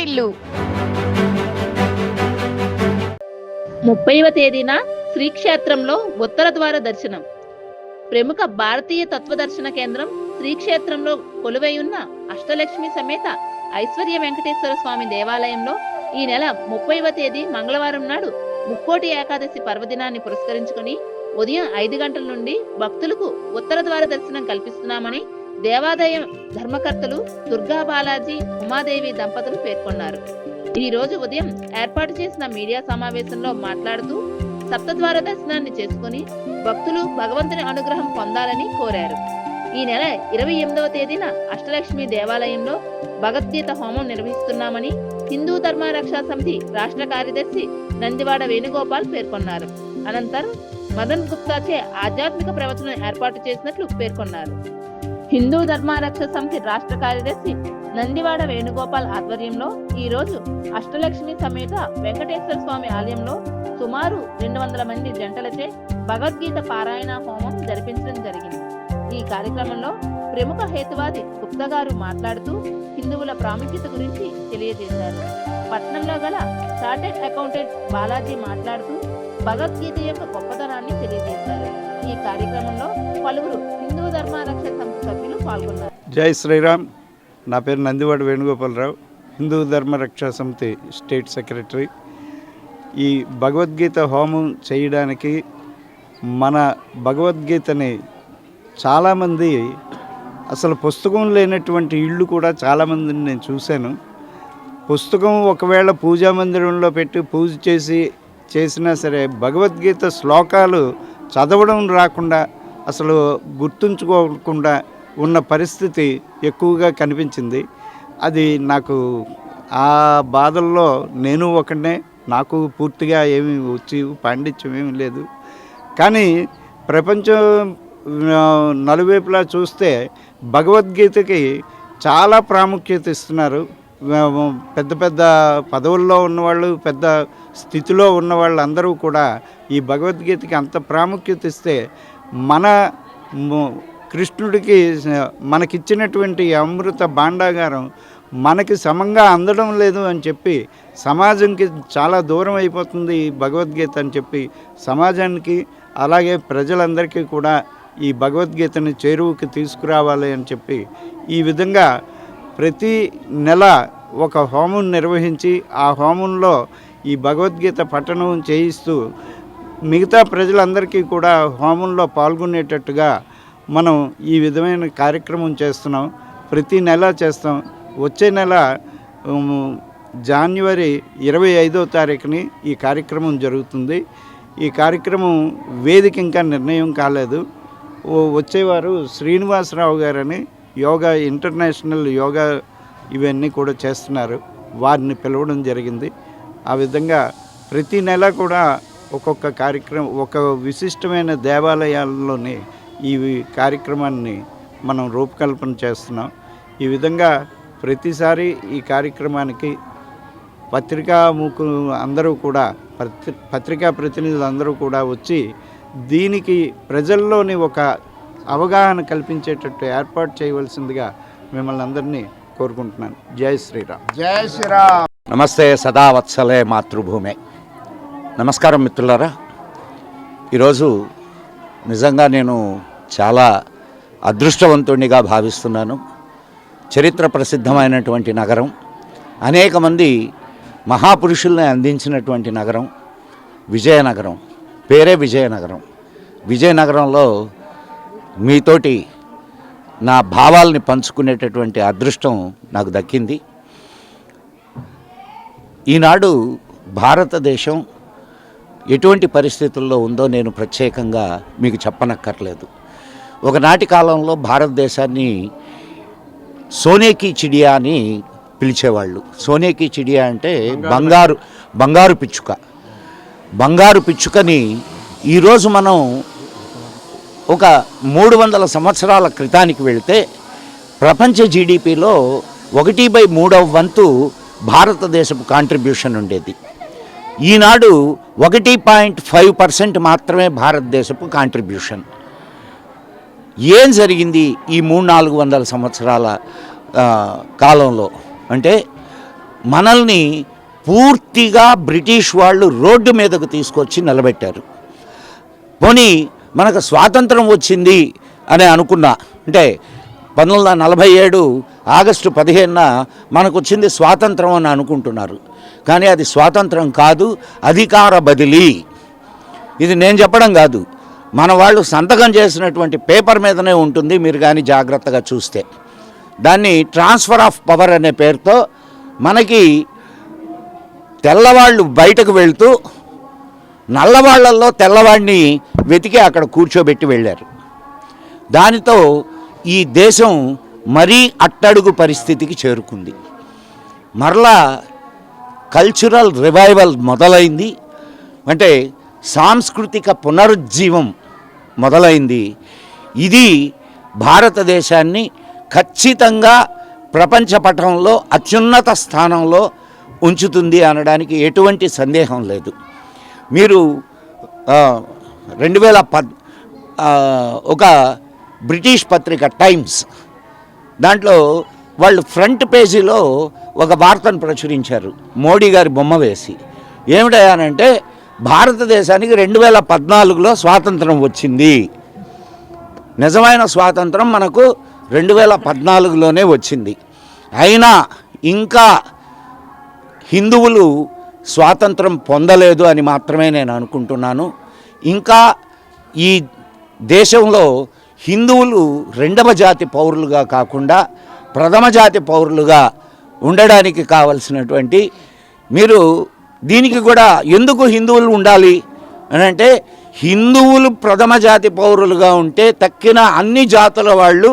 వాకిళ్ళు. 30వ తేదీన శ్రీక్షేత్రంలో ఉత్తర ద్వార దర్శనం. ప్రముఖ భారతీయ తత్వదర్శన కేంద్రం శ్రీక్షేత్రంలో కొలువై ఉన్న అష్టలక్ష్మి సమేత ఐశ్వర్య వెంకటేశ్వర స్వామి దేవాలయంలో ఈ నెల 30వ తేదీ మంగళవారం నాడు ముక్కోటి ఏకాదశి పర్వదినాన్ని పురస్కరించుకుని ఉదయం 5 గంటల నుండి భక్తులకు ఉత్తర ద్వార దర్శనం కల్పిస్తున్నామని దేవాదాయ ధర్మకర్తలు దుర్గా బాలాజీ ఉమాదేవి దంపతులు పేర్కొన్నారు. ఈ రోజు ఉదయం ఏర్పాటు చేసిన మీడియా సమావేశంలో మాట్లాడుతూ సప్తద్వార దర్శనాన్ని చేసుకుని భక్తులు భగవంతుని అనుగ్రహం పొందాలని కోరారు. ఈ నెల 28వ తేదీన అష్టలక్ష్మి దేవాలయంలో భగవద్గీత హోమం నిర్వహిస్తున్నామని హిందూ ధర్మ రక్షా సమితి రాష్ట్ర కార్యదర్శి నందివాడ వేణుగోపాల్ పేర్కొన్నారు. అనంతరం మదన్ గుప్తాచే ఆధ్యాత్మిక ప్రవచనం ఏర్పాటు చేసినట్లు పేర్కొన్నారు. హిందూ ధర్మ రక్షా సమితి రాష్ట్ర కార్యదర్శి నందివాడ వేణుగోపాల్ ఆధ్వర్యంలో ఈ రోజు అష్టలక్ష్మి సమేత వెంకటేశ్వర స్వామి ఆలయంలో సుమారు 200 మంది జంటలచే భగవద్గీత పారాయణ హోమం జరిపించడం జరిగింది. ఈ కార్యక్రమంలో ప్రముఖ హేతువాది గుప్తా గారు మాట్లాడుతూ హిందువుల ప్రాముఖ్యత గురించి తెలియజేశారు. పట్నంలో గల చార్టెడ్ అకౌంటెంట్ బాలాజీ మాట్లాడుతూ భగవద్గీత యొక్క గొప్పతనాన్ని తెలియజేశారు. ఈ కార్యక్రమంలో పలువురు హిందూ ధర్మ రక్షణ సమితి సభ్యులు పాల్గొన్నారు. జై శ్రీరామ్. నా పేరు నందివాడ వేణుగోపాలరావు, హిందూ ధర్మ రక్షా సమితి స్టేట్ సెక్రటరీ. ఈ భగవద్గీత హోమం చేయడానికి మన భగవద్గీతని చాలామంది అసలు పుస్తకం లేనటువంటి ఇళ్ళు కూడా చాలామందిని నేను చూశాను. పుస్తకం ఒకవేళ పూజా మందిరంలో పెట్టి పూజ చేసినా సరే భగవద్గీత శ్లోకాలు చదవడం రాకుండా అసలు గుర్తుంచుకోకుండా ఉన్న పరిస్థితి ఎక్కువగా కనిపించింది. అది నాకు ఆ బాధల్లో నేను ఒకనే, నాకు పూర్తిగా ఏమీ పాండిత్యం ఏమీ లేదు. కానీ ప్రపంచం నలువైపులా చూస్తే భగవద్గీతకి చాలా ప్రాముఖ్యత ఇస్తున్నారు. పెద్ద పెద్ద పదవుల్లో ఉన్నవాళ్ళు, పెద్ద స్థితిలో ఉన్న వాళ్ళందరూ కూడా ఈ భగవద్గీతకి అంత ప్రాముఖ్యత ఇస్తే మన కృష్ణుడికి మనకిచ్చినటువంటి అమృత భాండాగారం మనకి సమంగా అందడం లేదు అని చెప్పి సమాజంకి చాలా దూరం అయిపోతుంది ఈ భగవద్గీత అని చెప్పి సమాజానికి అలాగే ప్రజలందరికీ కూడా ఈ భగవద్గీతని చేరువుకి తీసుకురావాలి అని చెప్పి ఈ విధంగా ప్రతి నెల ఒక హోమం నిర్వహించి ఆ హోమంలో ఈ భగవద్గీత పఠనం చేయిస్తూ మిగతా ప్రజలందరికీ కూడా హోమంలో పాల్గొనేటట్టుగా మనం ఈ విధమైన కార్యక్రమం చేస్తున్నాం. ప్రతి నెల చేస్తాం. వచ్చే నెల జనవరి 25వ తారీఖుని ఈ కార్యక్రమం జరుగుతుంది. ఈ కార్యక్రమం వేదిక ఇంకా నిర్ణయం కాలేదు. వచ్చేవారు శ్రీనివాసరావు గారని యోగా ఇంటర్నేషనల్ యోగా ఇవన్నీ కూడా చేస్తున్నారు. వారిని పిలవడం జరిగింది. ఆ విధంగా ప్రతి నెల కూడా ఒక్కొక్క కార్యక్రమం ఒక విశిష్టమైన దేవాలయాల్లోని ఈ కార్యక్రమాన్ని మనం రూపకల్పన చేస్తున్నాం. ఈ విధంగా ప్రతిసారి ఈ కార్యక్రమానికి అందరూ కూడా పత్రికా ప్రతినిధులు అందరూ కూడా వచ్చి దీనికి ప్రజల్లోని ఒక అవగాహన కల్పించేటట్టు ఏర్పాటు చేయవలసిందిగా మిమ్మల్ని అందరినీ కోరుకుంటున్నాను. జై శ్రీరామ్. జై శ్రీరామ్. నమస్తే సదావత్సలే మాతృభూమే. నమస్కారం మిత్రులారా. ఈరోజు నిజంగా నేను చాలా అదృష్టవంతుడిగా భావిస్తున్నాను. చరిత్ర ప్రసిద్ధమైనటువంటి నగరం, అనేక మంది మహాపురుషుల్ని అందించినటువంటి నగరం విజయనగరం. పేరే విజయనగరం. విజయనగరంలో మీతోటి నా భావాల్ని పంచుకునేటటువంటి అదృష్టం నాకు దక్కింది. ఈనాడు భారతదేశం ఎటువంటి పరిస్థితుల్లో ఉందో నేను ప్రత్యేకంగా మీకు చెప్పనక్కర్లేదు. ఒకనాటి కాలంలో భారతదేశాన్ని సోనేకి చిడియా అని పిలిచేవాళ్ళు. సోనేకి చిడియా అంటే బంగారు పిచ్చుక. బంగారు పిచ్చుకని ఈరోజు మనం ఒక 300 సంవత్సరాల క్రితానికి వెళితే ప్రపంచ జీడిపిలో 1/3 వంతు భారతదేశపు కాంట్రిబ్యూషన్ ఉండేది. ఈనాడు 1.5% మాత్రమే భారతదేశపు కాంట్రిబ్యూషన్. ఏం జరిగింది ఈ 300-400 సంవత్సరాల కాలంలో అంటే మనల్ని పూర్తిగా బ్రిటిష్ వాళ్ళు రోడ్డు మీదకు తీసుకొచ్చి నిలబెట్టారు. పోనీ మనకు స్వాతంత్రం వచ్చింది అని అనుకున్నా, అంటే 1947 ఆగస్టు 15న మనకు వచ్చింది స్వాతంత్రం అని అనుకుంటున్నారు. కానీ అది స్వాతంత్రం కాదు, అధికార బదిలీ. ఇది నేను చెప్పడం కాదు, మన వాళ్ళు సంతకం చేసినటువంటి పేపర్ మీదనే ఉంటుంది. మీరు కానీ జాగ్రత్తగా చూస్తే దాన్ని ట్రాన్స్ఫర్ ఆఫ్ పవర్ అనే పేరుతో మనకి తెల్లవాళ్ళు బయటకు వెళ్తూ నల్లవాళ్లలో తెల్లవాడిని వెతికి అక్కడ కూర్చోబెట్టి వెళ్ళారు. దానితో ఈ దేశం మరీ అట్టడుగు పరిస్థితికి చేరుకుంది. మరలా కల్చరల్ రివైవల్ మొదలైంది, అంటే సాంస్కృతిక పునరుజ్జీవం మొదలైంది. ఇది భారతదేశాన్ని ఖచ్చితంగా ప్రపంచ పటంలో అత్యున్నత స్థానంలో ఉంచుతుంది అనడానికి ఎటువంటి సందేహం లేదు. మీరు 2010 ఒక బ్రిటిష్ పత్రిక టైమ్స్, దాంట్లో వాళ్ళు ఫ్రంట్ పేజీలో ఒక వార్తను ప్రచురించారు, మోడీ గారి బొమ్మ వేసి. ఏమిటంటే భారతదేశానికి 2014లో స్వాతంత్రం వచ్చింది. నిజమైన స్వాతంత్రం మనకు 2014లోనే వచ్చింది. అయినా ఇంకా హిందువులు స్వాతంత్రం పొందలేదు అని మాత్రమే నేను అనుకుంటున్నాను. ఇంకా ఈ దేశంలో హిందువులు రెండవ జాతి పౌరులుగా కాకుండా ప్రథమ జాతి పౌరులుగా ఉండడానికి కావలసినటువంటి, మీరు దీనికి కూడా ఎందుకు హిందువులు ఉండాలి అని అంటే, హిందువులు ప్రథమ జాతి పౌరులుగా ఉంటే తక్కిన అన్ని జాతుల వాళ్ళు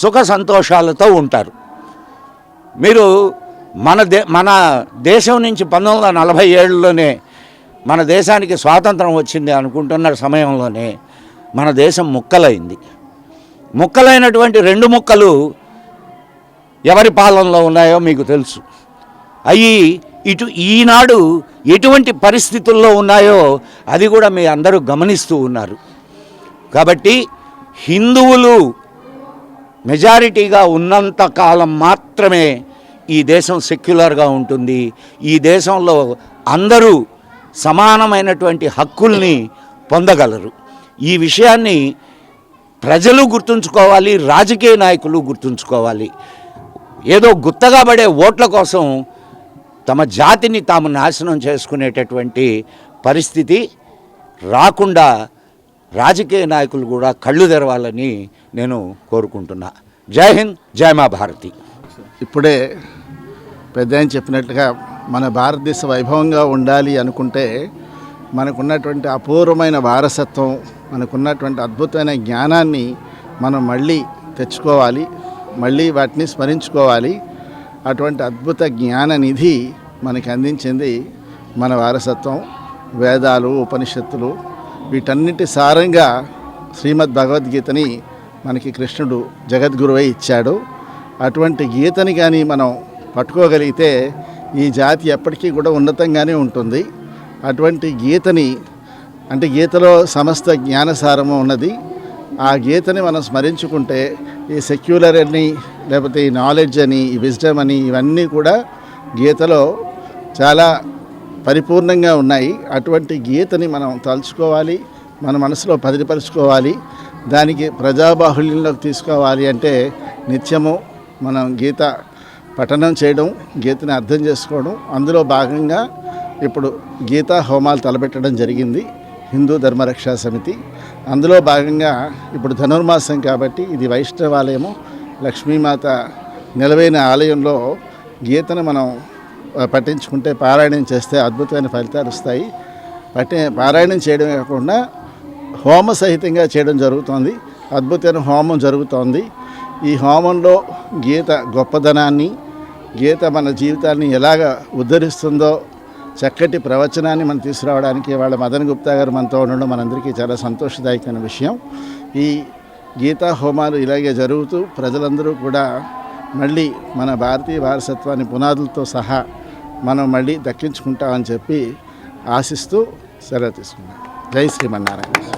సుఖ సంతోషాలతో ఉంటారు. మీరు మన దేశం నుంచి 1947లోనే మన దేశానికి స్వాతంత్రం వచ్చింది అనుకుంటున్న సమయంలోనే మన దేశం ముక్కలైంది. ముక్కలైనటువంటి 2 ముక్కలు ఎవరి పాలనలో ఉన్నాయో మీకు తెలుసు. అవి ఈనాడు ఎటువంటి పరిస్థితుల్లో ఉన్నాయో అది కూడా మీ అందరూ గమనిస్తూ ఉన్నారు. కాబట్టి హిందువులు మెజారిటీగా ఉన్నంత కాలం మాత్రమే ఈ దేశం సెక్యులర్గా ఉంటుంది. ఈ దేశంలో అందరూ సమానమైనటువంటి హక్కుల్ని పొందగలరు. ఈ విషయాన్ని ప్రజలు గుర్తుంచుకోవాలి, రాజకీయ నాయకులు గుర్తుంచుకోవాలి. ఏదో గుత్తగా పడే ఓట్ల కోసం తమ జాతిని తాము నాశనం చేసుకునేటటువంటి పరిస్థితి రాకుండా రాజకీయ నాయకులు కూడా కళ్ళు తెరవాలని నేను కోరుకుంటున్నా. జై హింద్, జై మా భారతి. ఇప్పుడే పెద్ద ఆయన చెప్పినట్లుగా మన భారతదేశ వైభవంగా ఉండాలి అనుకుంటే మనకున్నటువంటి అపూర్వమైన వారసత్వం, మనకున్నటువంటి అద్భుతమైన జ్ఞానాన్ని మనం మళ్ళీ తెచ్చుకోవాలి, మళ్ళీ వాటిని స్మరించుకోవాలి. అటువంటి అద్భుత జ్ఞాన నిధి మనకి అందించింది మన వారసత్వం, వేదాలు, ఉపనిషత్తులు. వీటన్నిటి సారంగా శ్రీమద్ భగవద్గీతని మనకి కృష్ణుడు జగద్గురువై ఇచ్చాడు. అటువంటి గీతని కానీ మనం పట్టుకోగలిగితే ఈ జాతి ఎప్పటికీ కూడా ఉన్నతంగానే ఉంటుంది. అటువంటి గీతని, అంటే గీతలో సమస్త జ్ఞానసారము ఉన్నది. ఆ గీతని మనం స్మరించుకుంటే ఈ సెక్యులర్ అని, లేకపోతే ఈ నాలెడ్జ్ అని, ఈ విజ్డమ్ అని, ఇవన్నీ కూడా గీతలో చాలా పరిపూర్ణంగా ఉన్నాయి. అటువంటి గీతని మనం తలుచుకోవాలి, మన మనసులో పదిలిపరుచుకోవాలి. దానికి ప్రజాబాహుల్యంలోకి తీసుకోవాలి అంటే నిత్యము మనం గీత పఠనం చేయడం, గీతని అర్థం చేసుకోవడం. అందులో భాగంగా ఇప్పుడు గీతా హోమాలు తలపెట్టడం జరిగింది హిందూ ధర్మరక్షా సమితి. అందులో భాగంగా ఇప్పుడు ధనుర్మాసం కాబట్టి ఇది వైష్ణవాలయము, లక్ష్మీమాత నిలవైన ఆలయంలో గీతను మనం పఠించుకుంటే, పారాయణం చేస్తే అద్భుతమైన ఫలితాలు వస్తాయి. పారాయణం చేయడమే కాకుండా హోమ సహితంగా చేయడం జరుగుతోంది. అద్భుతమైన హోమం జరుగుతోంది. ఈ హోమంలో గీత గొప్పదనాన్ని, గీత మన జీవితాన్ని ఎలాగ ఉద్ధరిస్తుందో చక్కటి ప్రవచనాన్ని మనం తీసుకురావడానికి వాళ్ళ మదన్ గుప్తా గారు మనతో ఉండడం మనందరికీ చాలా సంతోషదాయకమైన విషయం. ఈ గీతా హోమాలు ఇలాగే జరుగుతూ ప్రజలందరూ కూడా మళ్ళీ మన భారతీయ వారసత్వాన్ని పునాదులతో సహా మనం మళ్ళీ దక్కించుకుంటామని చెప్పి ఆశిస్తూ సెలవు తీసుకున్నాం. జై శ్రీమన్నారాయణ.